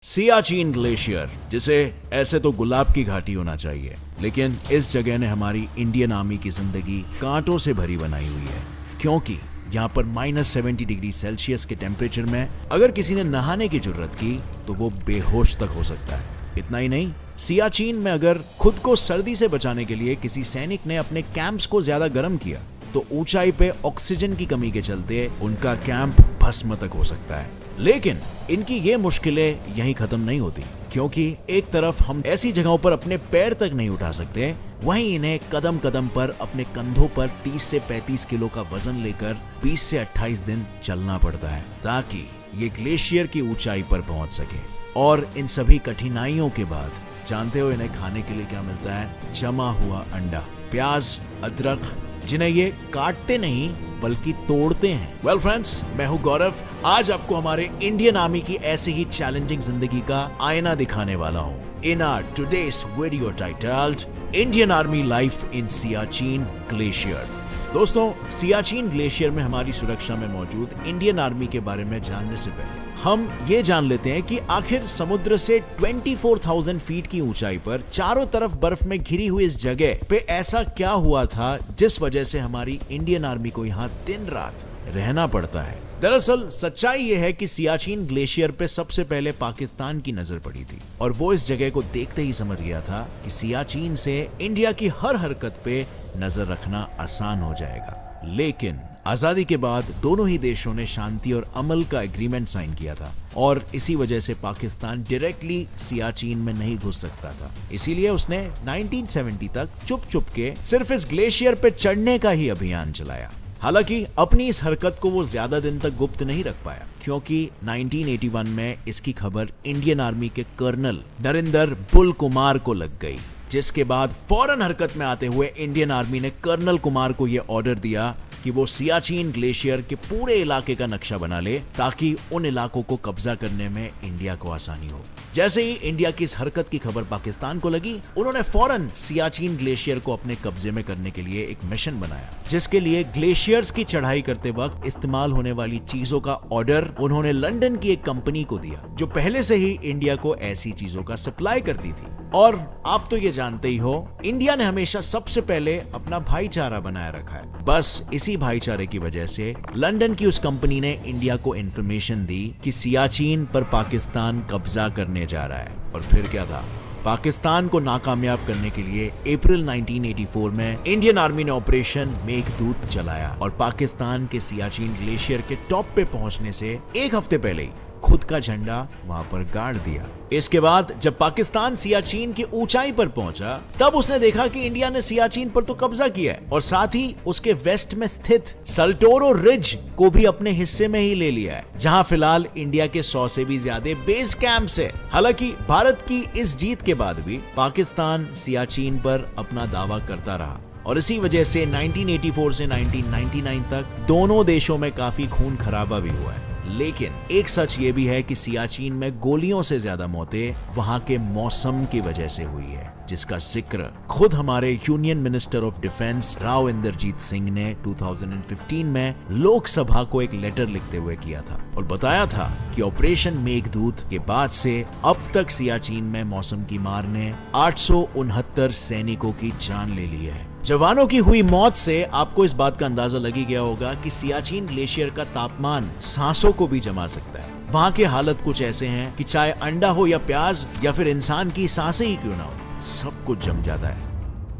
Siachen glacier, जिसे ऐसे तो गुलाब की घाटी होना चाहिए, लेकिन इस जगह ने हमारी इंडियन आर्मी की जिंदगी कांटों से भरी बनाई हुई है। क्योंकि यहाँ पर -70 डिग्री सेल्सियस के टेम्परेचर में अगर किसी ने नहाने की जरूरत की तो वो बेहोश तक हो सकता है। इतना ही नहीं, सियाचिन में अगर खुद को सर्दी से बचाने के लिए किसी सैनिक ने अपने कैंप्स को ज्यादा गर्म किया तो ऊंचाई पे ऑक्सीजन की कमी के चलते उनका कैंप भस्म तक हो सकता है। लेकिन इनकी ये मुश्किलें यहीं खत्म नहीं होती, क्योंकि एक तरफ हम ऐसी जगहों पर अपने पैर तक नहीं उठा सकते, वहीं इन्हें कदम कदम पर अपने कंधों पर 30 से 35 किलो का वजन लेकर 20 से 28 दिन चलना पड़ता है ताकि ये ग्लेशियर की ऊंचाई पर पहुंच सके। और इन सभी कठिनाइयों के बाद जानते हो इन्हें खाने के लिए क्या मिलता है? जमा हुआ अंडा, प्याज, अदरक, जिन्हें ये काटते नहीं बल्कि तोड़ते हैं। वेल फ्रेंड्स, मैं हूं गौरव। आज आपको हमारे इंडियन आर्मी की ऐसी ही चैलेंजिंग जिंदगी का आईना दिखाने वाला हूं। In our today's video titled Indian army life in Siachen glacier. दोस्तों, सियाचिन ग्लेशियर में हमारी सुरक्षा में मौजूद इंडियन आर्मी के बारे में जानने से पहले हम ये जान लेते हैं कि आखिर समुद्र से 24,000 फीट की ऊंचाई पर चारों तरफ बर्फ में घिरी हुई इस जगह पे ऐसा क्या हुआ था जिस वजह से हमारी इंडियन आर्मी को यहाँ दिन रात रहना पड़ता है। दरअसल सच्चाई ये है कि सियाचिन ग्लेशियर पे सबसे पहले पाकिस्तान की नजर पड़ी थी और वो इस जगह को देखते ही समझ गया था कि सियाचिन से इंडिया की हर हरकत पे नजर रखना आसान हो जाएगा। लेकिन आजादी के बाद दोनों ही देशों ने शांति और अमल का एग्रीमेंट साइन किया था और इसी वजह से पाकिस्तान डायरेक्टली सियाचिन में नहीं घुस सकता था। इसीलिए उसने 1970 तक चुप के सिर्फ इस ग्लेशियर पे चढ़ने का ही अभियान चलाया। हालांकि अपनी इस हरकत को वो ज्यादा दिन तक गुप्त नहीं रख पाया, क्योंकि 1981 में इसकी खबर इंडियन आर्मी के कर्नल नरिंदर बुल कुमार को लग गई, जिसके बाद फौरन हरकत में आते हुए इंडियन आर्मी ने कर्नल कुमार को यह ऑर्डर दिया कि वो सियाचिन ग्लेशियर के पूरे इलाके का नक्शा बना ले ताकि उन इलाकों को कब्जा करने में इंडिया को आसानी हो। जैसे ही इंडिया की इस हरकत की खबर पाकिस्तान को लगी, उन्होंने फौरन सियाचिन ग्लेशियर को अपने कब्जे में करने के लिए एक मिशन बनाया, जिसके लिए ग्लेशियर्स की चढ़ाई करते वक्त इस्तेमाल होने वाली चीजों का ऑर्डर उन्होंने लंदन की एक कंपनी को दिया जो पहले से ही इंडिया को ऐसी चीजों का सप्लाई करती थी। और आप तो ये जानते ही हो, इंडिया ने हमेशा सबसे पहले अपना भाईचारा बनाए रखा है। बस इसी भाईचारे की वजह से लंदन की उस कंपनी ने इंडिया को इंफॉर्मेशन दी कि सियाचिन पर पाकिस्तान कब्जा करने जा रहा है। और फिर क्या था? पाकिस्तान को नाकामयाब करने के लिए अप्रैल 1984 में इंडियन आर्मी ने ऑपरेशन मेघदूत चलाया और पाकिस्तान के सियाचिन ग्लेशियर के टॉप पे पहुंचने से एक हफ्ते पहले ही खुद का झंडा वहां पर गाड़ दिया। इसके बाद जब पाकिस्तान सियाचिन की ऊंचाई पर पहुंचा, तब उसने देखा कि इंडिया ने सियाचिन पर तो कब्जा किया है और साथ ही उसके वेस्ट में स्थित सल्टोरो रिज को भी अपने हिस्से में ही ले लिया है, जहां फिलहाल इंडिया के 100 से भी ज्यादा बेस कैंप्स है। हालांकि भारत की इस जीत के बाद भी पाकिस्तान सियाचिन पर अपना दावा करता रहा और इसी वजह से 1984 से 1999 तक दोनों देशों में काफी खून खराबा भी हुआ है। लेकिन एक सच ये भी है कि सियाचिन में गोलियों से ज्यादा मौतें वहां के मौसम की वजह से हुई है, जिसका जिक्र खुद हमारे union minister of defence Rao Inderjit Singh ने 2015 में लोकसभा को एक लेटर लिखते हुए किया था और बताया था कि ऑपरेशन मेघदूत के बाद से अब तक सियाचिन में मौसम की मार ने 869 सैनिकों की जान ले ली है। जवानों की हुई मौत से आपको इस बात का अंदाजा लग ही गया होगा कि सियाचिन ग्लेशियर का तापमान सांसों को भी जमा सकता है। वहां के हालत कुछ ऐसे हैं कि चाहे अंडा हो या प्याज या फिर इंसान की सांसें ही क्यों ना हो, सब कुछ जम जाता है।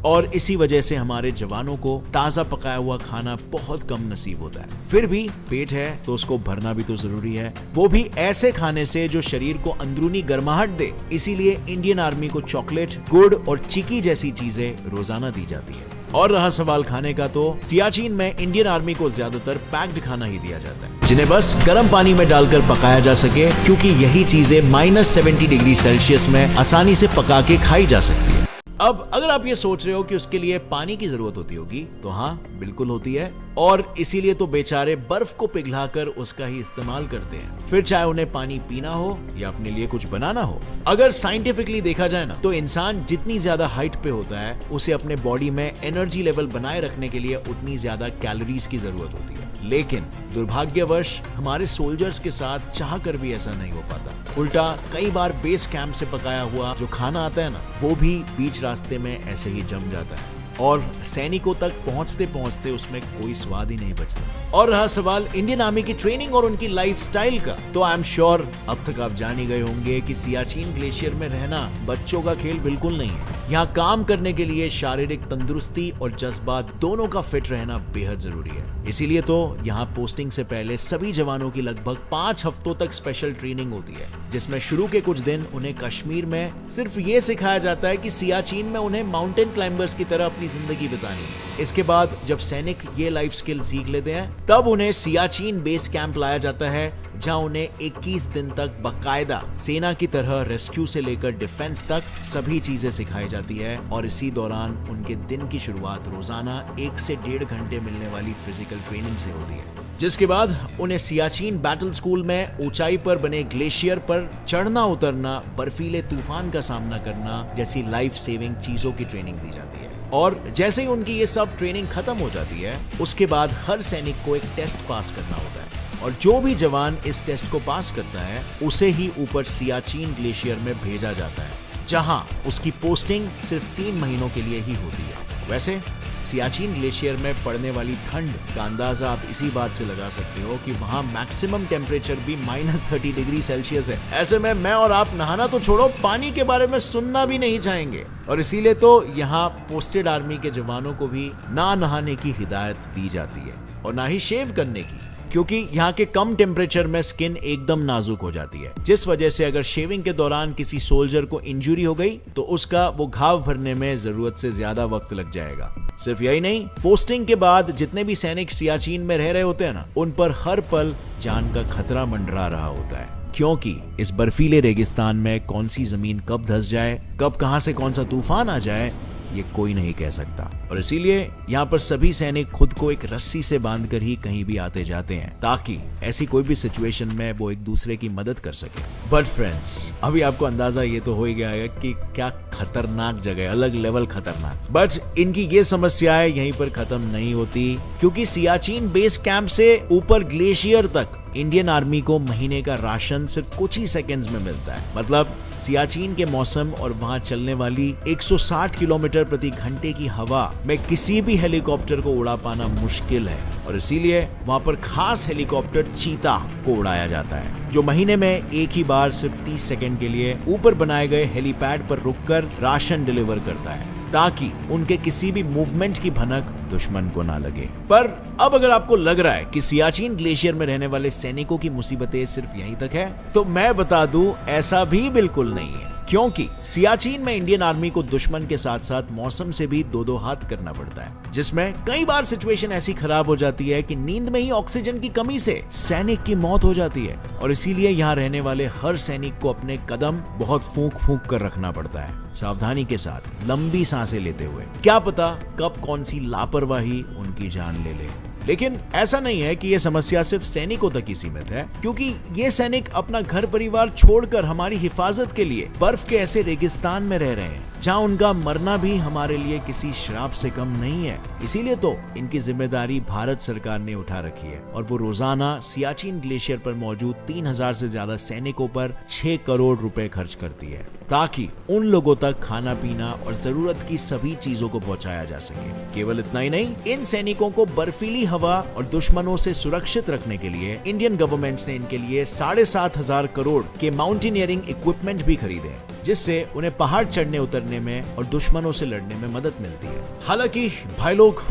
और इसी वजह से हमारे जवानों को ताजा पकाया हुआ खाना बहुत कम नसीब होता है। फिर भी पेट है तो उसको भरना भी तो जरूरी है, वो भी ऐसे खाने से जो शरीर को अंदरूनी गर्माहट दे। इसीलिए इंडियन आर्मी को चॉकलेट, गुड़ और चिकी जैसी चीजें रोजाना दी जाती है। और रहा सवाल खाने का, तो सियाचिन में इंडियन आर्मी को ज्यादातर पैक्ड खाना ही दिया जाता है, जिन्हें बस गर्म पानी में डालकर पकाया जा सके, क्योंकि यही चीजें -70 डिग्री सेल्सियस में आसानी से पका के खाई जा सकती है। अब अगर आप ये सोच रहे हो कि उसके लिए पानी की जरूरत होती होगी, तो हाँ, बिल्कुल होती है और इसीलिए तो बेचारे बर्फ को पिघलाकर उसका ही इस्तेमाल करते हैं, फिर चाहे उन्हें पानी पीना हो या अपने लिए कुछ बनाना हो। अगर साइंटिफिकली देखा जाए ना, तो इंसान जितनी ज्यादा हाइट पे होता है, उसे अपने बॉडी में एनर्जी लेवल बनाए रखने के लिए उतनी ज्यादा कैलोरीज की जरूरत होती है। लेकिन दुर्भाग्यवश हमारे सोल्जर्स के साथ चाह कर भी ऐसा नहीं हो पाता। उल्टा कई बार बेस कैंप से पकाया हुआ जो खाना आता है ना, वो भी बीच रास्ते में ऐसे ही जम जाता है और सैनिकों तक पहुंचते पहुंचते उसमें कोई स्वाद ही नहीं बचता। और रहा सवाल इंडियन आर्मी की ट्रेनिंग और उनकी लाइफस्टाइल का, तो आई एम श्योर अब तक आप जान ही गए होंगे कि सियाचिन ग्लेशियर में रहना बच्चों का खेल बिल्कुल नहीं है। यहाँ काम करने के लिए शारीरिक तंदुरुस्ती और जज्बात दोनों का फिट रहना बेहद जरूरी है। इसीलिए तो यहाँ पोस्टिंग से पहले सभी जवानों की लगभग 5 हफ्तों तक स्पेशल ट्रेनिंग होती है, जिसमें शुरू के कुछ दिन उन्हें कश्मीर में सिर्फ ये सिखाया जाता है कि सियाचिन में उन्हें माउंटेन क्लाइंबर्स की तरह अपनी जिंदगी बितानी है। इसके बाद जब सैनिक ये लाइफ स्किल सीख लेते हैं, तब उन्हें सियाचिन बेस कैंप लाया जाता है, जहां उन्हें 21 दिन तक बकायदा सेना की तरह रेस्क्यू से लेकर डिफेंस तक सभी चीजें सिखाई जाती है। और इसी दौरान उनके दिन की शुरुआत रोजाना 1 से 1.5 घंटे मिलने वाली फिजिकल ट्रेनिंग से होती है, जिसके बाद उन्हें सियाचिन बैटल स्कूल में ऊंचाई पर बने ग्लेशियर पर चढ़ना उतरना, बर्फीले तूफान का सामना करना जैसी लाइफ सेविंग चीजों की ट्रेनिंग दी जाती है। और जैसे ही उनकी ये सब ट्रेनिंग खत्म हो जाती है, उसके बाद हर सैनिक को एक टेस्ट पास करना होता है और जो भी जवान इस टेस्ट को पास करता है उसे ही ऊपर सियाचिन ग्लेशियर में भेजा जाता है, जहां उसकी पोस्टिंग सिर्फ 3 महीनों के लिए ही होती है। वैसे सियाचिन ग्लेशियर में पड़ने वाली ठंड का अंदाजा आप इसी बात से लगा सकते हो कि वहां मैक्सिमम टेम्परेचर भी -30 डिग्री सेल्सियस है। ऐसे में मैं और आप नहाना तो छोड़ो, पानी के बारे में सुनना भी नहीं चाहेंगे। और इसीलिए तो यहाँ पोस्टेड आर्मी के जवानों को भी ना नहाने की हिदायत दी जाती है और ना ही शेव करने की, क्योंकि यहाँ के कम टेम्परेचर में स्किन एकदम नाजुक हो जाती है, जिस वजह से अगर शेविंग के दौरान किसी सोल्जर को इंजरी हो गई तो उसका वो घाव भरने में जरूरत से ज्यादा वक्त लग जाएगा। सिर्फ यही नहीं, पोस्टिंग के बाद जितने भी सैनिक सियाचिन में रह रहे होते हैं ना, उन पर हर पल जान का खतरा मंडरा रहा होता है, क्योंकि इस बर्फीले रेगिस्तान में कौन सी जमीन कब धंस जाए, कब कहां से कौन सा तूफान आ जाए, ये कोई नहीं कह सकता। और इसीलिए यहाँ पर सभी सैनिक खुद को एक रस्सी से बांधकर ही कहीं भी आते जाते हैं, ताकि ऐसी कोई भी सिचुएशन में वो एक दूसरे की मदद कर सके। बट फ्रेंड्स, अभी आपको अंदाजा ये तो हो ही गया है कि क्या खतरनाक जगह, अलग लेवल खतरनाक। बट इनकी ये समस्याएं यहीं पर खत्म नहीं होती, क्योंकि सियाचिन बेस कैंप से ऊपर ग्लेशियर तक इंडियन आर्मी को महीने का राशन सिर्फ कुछ ही सेकंड्स में मिलता है। मतलब सियाचिन के मौसम और वहां चलने वाली 160 किलोमीटर प्रति घंटे की हवा में किसी भी हेलीकॉप्टर को उड़ा पाना मुश्किल है, और इसीलिए वहां पर खास हेलीकॉप्टर चीता को उड़ाया जाता है, जो महीने में एक ही बार सिर्फ 30 सेकंड के लिए ऊपर बनाए गए हेलीपैड पर रुककर राशन डिलीवर करता है, ताकि उनके किसी भी मूवमेंट की भनक दुश्मन को ना लगे। पर अब अगर आपको लग रहा है कि सियाचिन ग्लेशियर में रहने वाले सैनिकों की मुसीबतें सिर्फ यहीं तक है, तो मैं बता दूं, ऐसा भी बिल्कुल नहीं है। क्योंकि सियाचिन में इंडियन आर्मी को दुश्मन के साथ साथ मौसम से भी दो हाथ करना पड़ता है, जिसमें कई बार सिचुएशन ऐसी खराब हो जाती है कि नींद में ही ऑक्सीजन की कमी से सैनिक की मौत हो जाती है। और इसीलिए यहाँ रहने वाले हर सैनिक को अपने कदम बहुत फूंक फूंक कर रखना पड़ता है, सावधानी के साथ, लंबी सांसें लेते हुए। क्या पता कब कौन सी लापरवाही उनकी जान ले ले। लेकिन ऐसा नहीं है कि यह समस्या सिर्फ सैनिकों तक ही सीमित है, क्योंकि ये सैनिक अपना घर परिवार छोड़कर हमारी हिफाजत के लिए बर्फ के ऐसे रेगिस्तान में रह रहे हैं, जहां उनका मरना भी हमारे लिए किसी श्राप से कम नहीं है। इसीलिए तो इनकी जिम्मेदारी भारत सरकार ने उठा रखी है, और वो रोजाना सियाचिन ग्लेशियर पर मौजूद 3000 से ज्यादा सैनिकों पर 6 करोड़ रुपए खर्च करती है, ताकि उन लोगों तक खाना पीना और जरूरत की सभी चीजों को पहुंचाया जा सके। केवल इतना ही नहीं, इन सैनिकों को बर्फीली हवा और दुश्मनों से सुरक्षित रखने के लिए इंडियन गवर्नमेंट ने इनके लिए 7,500 करोड़ के माउंटेनियरिंग इक्विपमेंट भी खरीदे, जिससे उन्हें पहाड़ चढ़ने उतरने में और दुश्मनों से लड़ने में मदद मिलती है। हालांकि भाई लोग,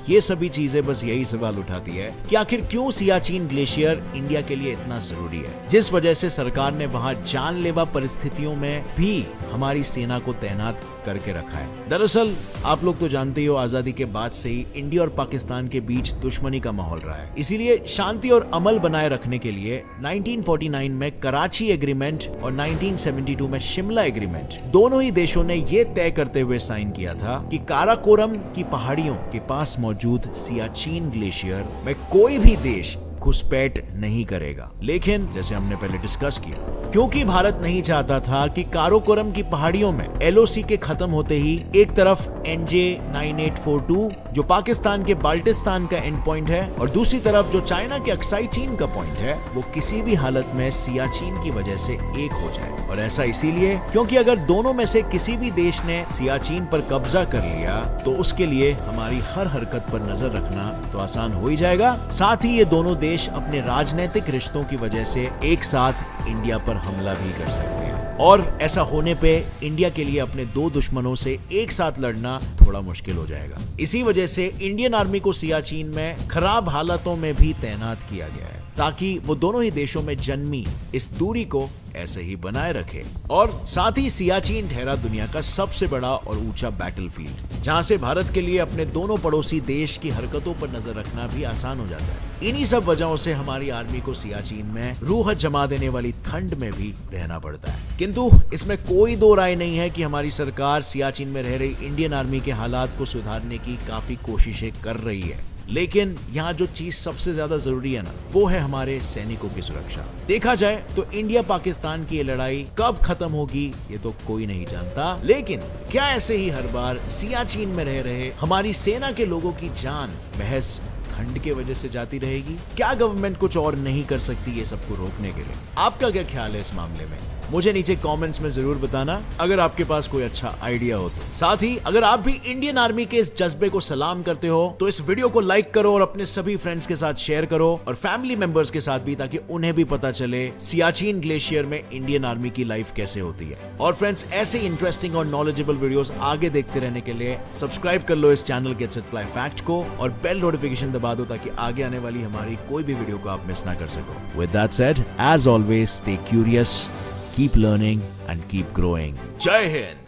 ये सभी चीजें बस यही सवाल उठाती है कि आखिर क्यों सियाचिन ग्लेशियर इंडिया के लिए इतना जरूरी है, जिस वजह से सरकार ने वहां जानलेवा परिस्थितियों में भी हमारी सेना को तैनात करके रखा है। दरअसल आप लोग तो जानते ही हो, आजादी के बाद से ही इंडिया और पाकिस्तान के बीच दुश्मनी का माहौल रहा है। इसीलिए शांति और अमल बनाए रखने के लिए 1949 में कराची एग्रीमेंट और 1972 में शिमला एग्रीमेंट, दोनों ही देशों ने ये तय करते हुए साइन किया था कि काराकोरम की पहाड़ियों के पास मौजूद सियाचिन ग्लेशियर में कोई भी देश घुसपैठ नहीं करेगा। लेकिन जैसे हमने पहले डिस्कस किया, क्योंकि भारत नहीं चाहता था कि काराकोरम की पहाड़ियों में LOC के खत्म होते ही एक तरफ NJ 9842 जो पाकिस्तान के बाल्टिस्तान का एंड पॉइंट है और दूसरी तरफ जो चाइना के अक्साई चीन का पॉइंट है, वो किसी भी हालत में सियाचिन की वजह से एक हो जाए। और ऐसा इसीलिए क्योंकि अगर दोनों में से किसी भी देश ने सियाचिन पर कब्जा कर लिया तो उसके लिए हमारी हर हरकत पर नजर रखना तो आसान हो ही जाएगा। साथ ही ये दोनों देश अपने राजनीतिक रिश्तों की वजह से एक साथ इंडिया पर हमला भी कर सकते हैं और ऐसा होने पे इंडिया के लिए अपने दो दुश्मनों से एक साथ लड़ना थोड़ा मुश्किल हो जाएगा। इसी वजह से इंडियन आर्मी को सियाचिन में खराब हालातों में भी तैनात किया गया है ताकि वो दोनों ही देशों में जन्मी इस दूरी को ऐसे ही बनाए रखे। और साथ ही सियाचिन ठहरा दुनिया का सबसे बड़ा और ऊंचा बैटलफील्ड, जहां से भारत के लिए अपने दोनों पड़ोसी देश की हरकतों पर नजर रखना भी आसान हो जाता है। इन्हीं सब वजहों से हमारी आर्मी को सियाचिन में रूह जमा देने वाली ठंड में भी रहना पड़ता है। किंतु इसमें कोई दो राय नहीं है कि हमारी सरकार सियाचिन में रह रही इंडियन आर्मी के हालात को सुधारने की काफी कोशिशें कर रही है। लेकिन यहाँ जो चीज सबसे ज्यादा जरूरी है ना, वो है हमारे सैनिकों की सुरक्षा। देखा जाए तो इंडिया पाकिस्तान की ये लड़ाई कब खत्म होगी ये तो कोई नहीं जानता, लेकिन क्या ऐसे ही हर बार सियाचिन में रह रहे हमारी सेना के लोगों की जान महज ठंड के वजह से जाती रहेगी? क्या गवर्नमेंट कुछ और नहीं कर सकती ये सबको रोकने के लिए? आपका क्या ख्याल है इस मामले में? मुझे नीचे कमेंट्स में जरूर बताना अगर आपके पास कोई अच्छा आइडिया हो तो। साथ ही अगर आप भी इंडियन आर्मी के इस जज्बे को सलाम करते हो तो इस वीडियो को लाइक करो और अपने सभी फ्रेंड्स के साथ शेयर करो और फैमिली मेंबर्स के साथ भी, ताकि उन्हें भी पता चले सियाचिन ग्लेशियर में इंडियन आर्मी की लाइफ कैसे होती है। और फ्रेंड्स, ऐसे इंटरेस्टिंग और नॉलेजेबल वीडियोस आगे देखते रहने के लिए सब्सक्राइब कर लो इस channel gets it fly fact को और बेल नोटिफिकेशन दबा दो ताकि आगे आने वाली हमारी कोई भी वीडियो को आप मिस ना कर सको। With that said, as always, stay curious, keep learning and keep growing. Jai Hind!